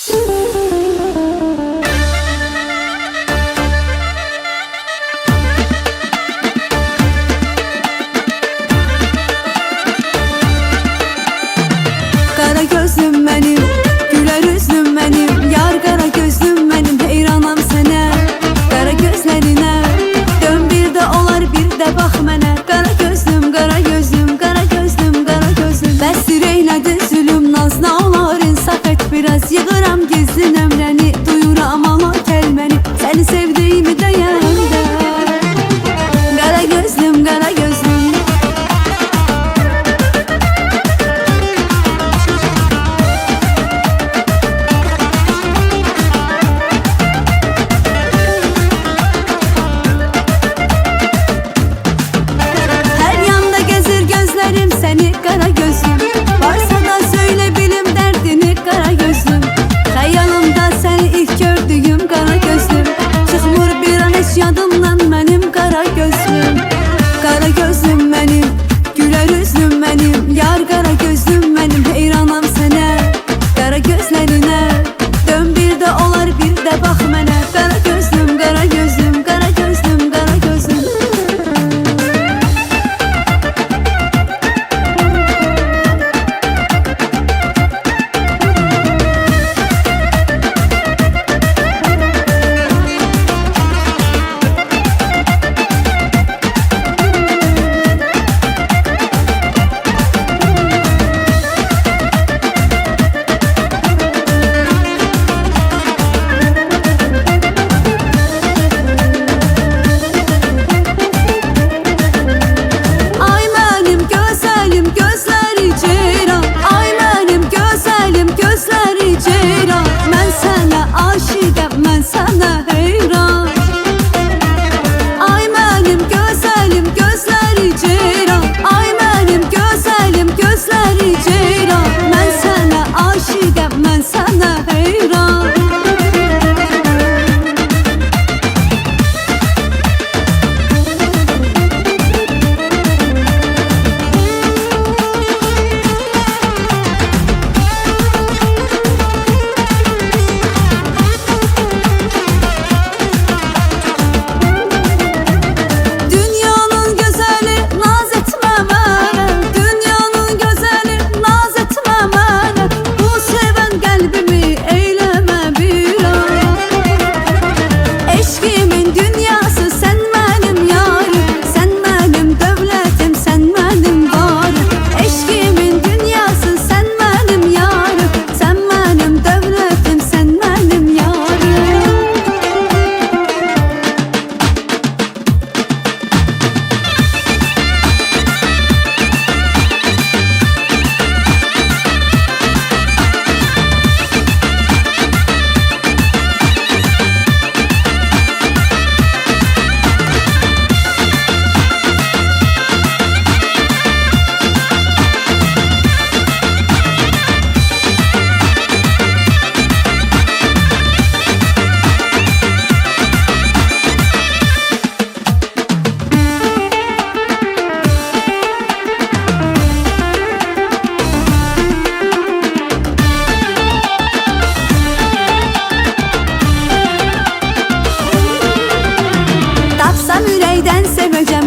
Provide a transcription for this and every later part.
Qara gözlüm mənim, gülər üzlüm mənim, yar qara gözlüm mənim, heyranam sənə, qara gözlərinə. Dön bir də olar, bir də bax mənə. Qara gözlüm, qara gözlüm, qara gözlüm, qara gözlüm. Bəsir eylədi zülüm, naz nə olar insaf et biraz. Yığıram gizli nömrəni, duyuram ala kəlməni, səni sevdiyimi deyəndə. Qara gözlüm, qara gözlüm. Seni qara gözlüm, varsa da söylə bilim dərdini qara gözlüm. Xəyalımda səni ilk gördüyüm qara gözlüm, çıxmır bir an heç yadımdan mənim qara gözlüm. Qara gözlüm mənim, gülər üzlüm mənim, yar qara gözlüm mənim, heyranam sənə, qara gözlərinə. Dön bir də olar, bir də bax mənə. Qara gözlüm, qara gözlüm, qara gözlüm, qara gözlüm. Mən sənə heyran. Ay mənim gözəlim, gözləri ceyran. Ay mənim gözəlim, gözləri ceyran. Mən sənə aşiqəm, mən sənə heyran.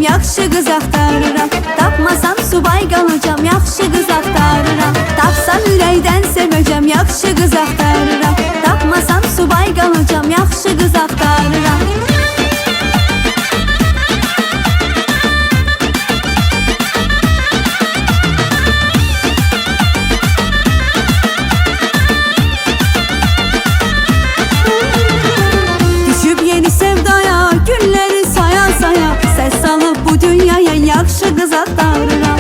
Yaxşı qız axtarıram, tapmasam subay qalacam. Yaxşı qız axtarıram, tapsam ürəkdən sevəcəm. Yaxşı qız axtarıram, tapmasam subay qalacam. Yaxşı qız axtarıram. Düşüb yeni sevdaya, günləri saya saya, səs salıb bu dünyaya yaxşı qız axtarıram.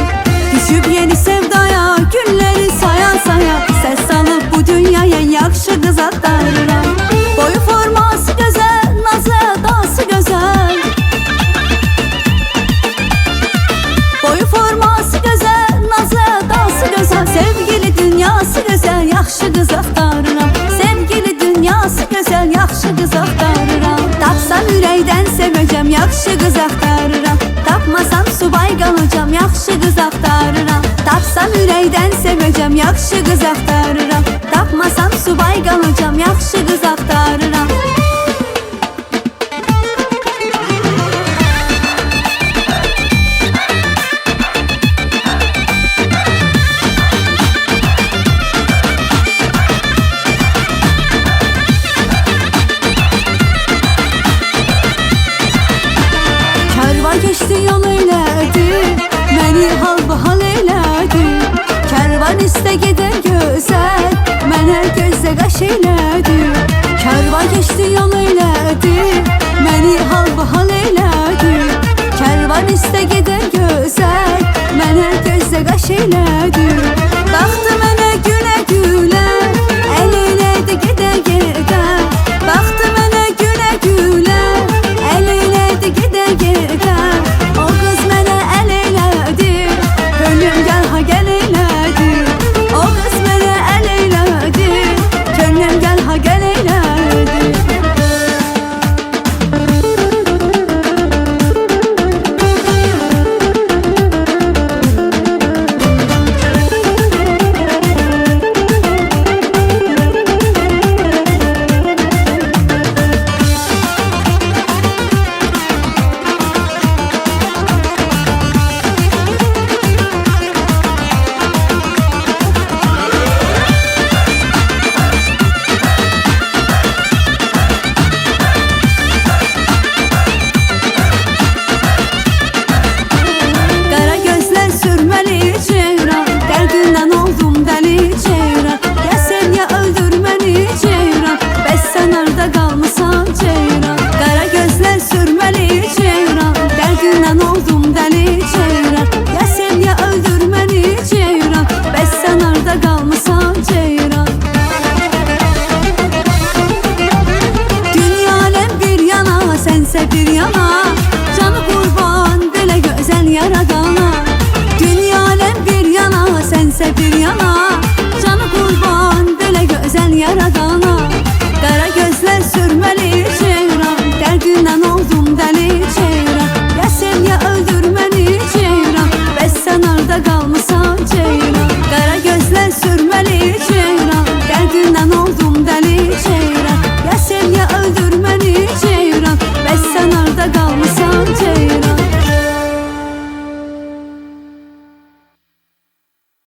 Düşüb yeni sevdaya, günləri saya saya, səs salıb bu dünyaya yaxşı qız axtarıram. Boyu forması gözəl, nazı dası gözəl. Boyu forması gözəl, nazı dası gözəl. Sevgili dünyası gözəl, yaxşı qız axtarıram. Sevgili dünyası gözəl, yaxşı qız axtarıram. Tapsam ürəkdən sevəcəm, yaxşı qız axtarıram. Tapmasam subay qalacam, yaxşı qız axtarıram. Tapsam ürəkdən sevəcəm, yaxşı qız axtarıram. Tapmasam subay qalacam, qaş elə